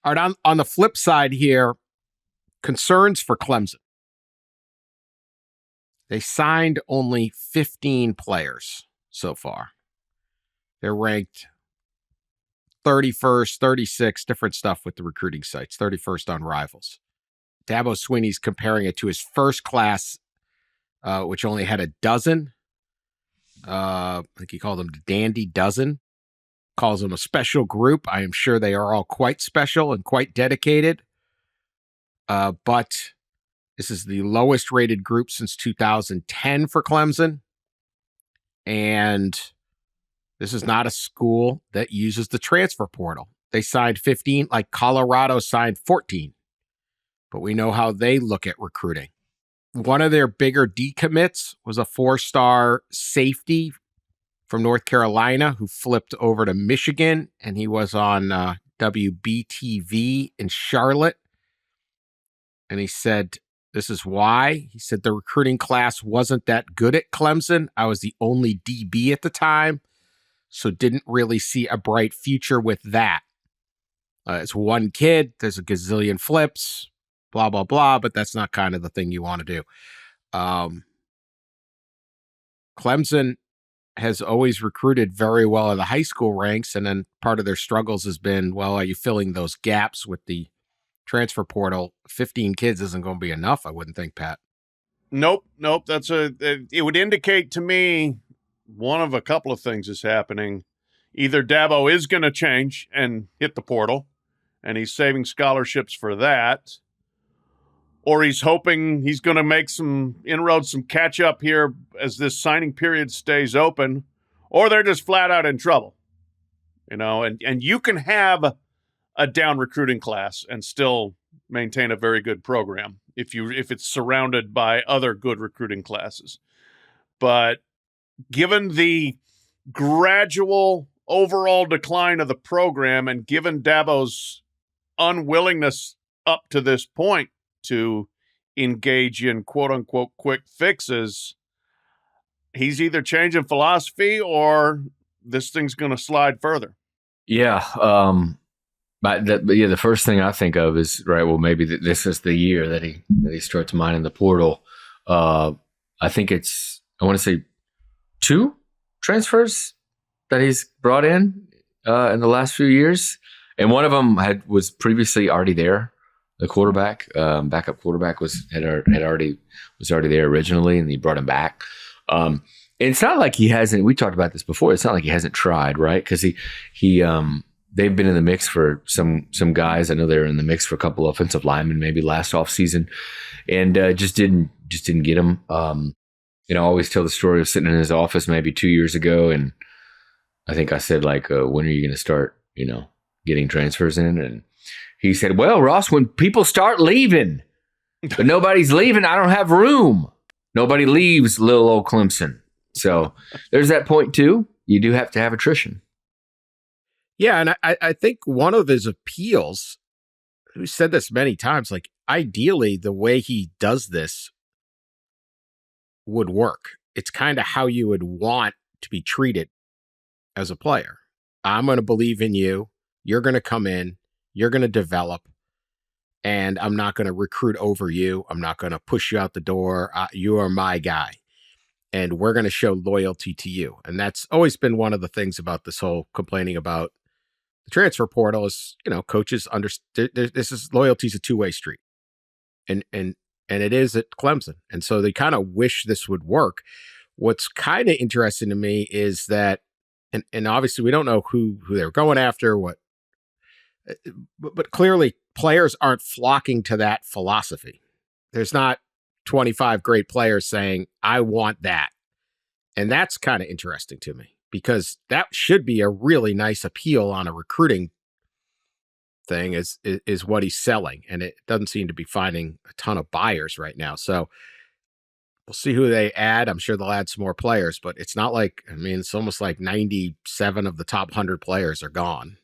All right, on the flip side here, concerns for Clemson. They signed only 15 players so far. They're ranked 31st, 36, different stuff with the recruiting sites, 31st on Rivals. Dabo Swinney's comparing it to his first class, which only had a dozen. I think he called them the Dandy Dozen. Calls them a special group. I am sure they are all quite special and quite dedicated. But this is the lowest rated group since 2010 for Clemson. And this is not a school that uses the transfer portal. They signed 15, like Colorado signed 14. But we know how they look at recruiting. One of their bigger decommits was a 4-star safety from North Carolina who flipped over to Michigan, and he was on WBTV in Charlotte. And he said, this is why. He said, the recruiting class wasn't that good at Clemson. I was the only DB at the time, so didn't really see a bright future with that. It's one kid, there's a gazillion flips, blah, blah, blah, but that's not kind of the thing you want to do. Clemson has always recruited very well in the high school ranks, and then part of their struggles has been, well, are you filling those gaps with the transfer portal? 15 kids isn't going to be enough, I wouldn't think, Pat. Nope. It would indicate to me one of a couple of things is happening. Either Dabo is going to change and hit the portal, and he's saving scholarships for that, or he's hoping he's going to make some inroads, some catch up here as this signing period stays open, or they're just flat out in trouble. And you can have a down recruiting class and still maintain a very good program if it's surrounded by other good recruiting classes. But given the gradual overall decline of the program and given Dabo's unwillingness up to this point to engage in quote-unquote quick fixes, he's either changing philosophy or this thing's going to slide further. Yeah. The first thing I think of is, right, well, maybe this is the year that he starts mining the portal. I think I want to say 2 transfers that he's brought in the last few years. And one of them was previously already there. The quarterback, backup quarterback was already there originally, and he brought him back. And it's not like he hasn't. We talked about this before. It's not like he hasn't tried, right? Because they've been in the mix for some guys. I know they were in the mix for a couple of offensive linemen maybe last offseason, and just didn't get them. I always tell the story of sitting in his office maybe 2 years ago, and I think I said, like, when are you going to start, getting transfers in? And he said, well, Ross, when people start leaving, but nobody's leaving, I don't have room. Nobody leaves little old Clemson. So there's that point too. You do have to have attrition. Yeah, and I think one of his appeals, we said this many times, like ideally the way he does this would work. It's kind of how you would want to be treated as a player. I'm going to believe in you. You're going to come in. You're going to develop. And I'm not going to recruit over you. I'm not going to push you out the door. You are my guy. And we're going to show loyalty to you. And that's always been one of the things about this whole complaining about the transfer portal is, coaches understand this is loyalty is a two-way street. And it is at Clemson. And so they kind of wish this would work. What's kind of interesting to me is that, and obviously we don't know who they're going after, but clearly players aren't flocking to that philosophy. There's not 25 great players saying, I want that. And that's kind of interesting to me because that should be a really nice appeal on a recruiting thing is what he's selling. And it doesn't seem to be finding a ton of buyers right now. So we'll see who they add. I'm sure they'll add some more players, but it's not like, it's almost like 97 of the top 100 players are gone.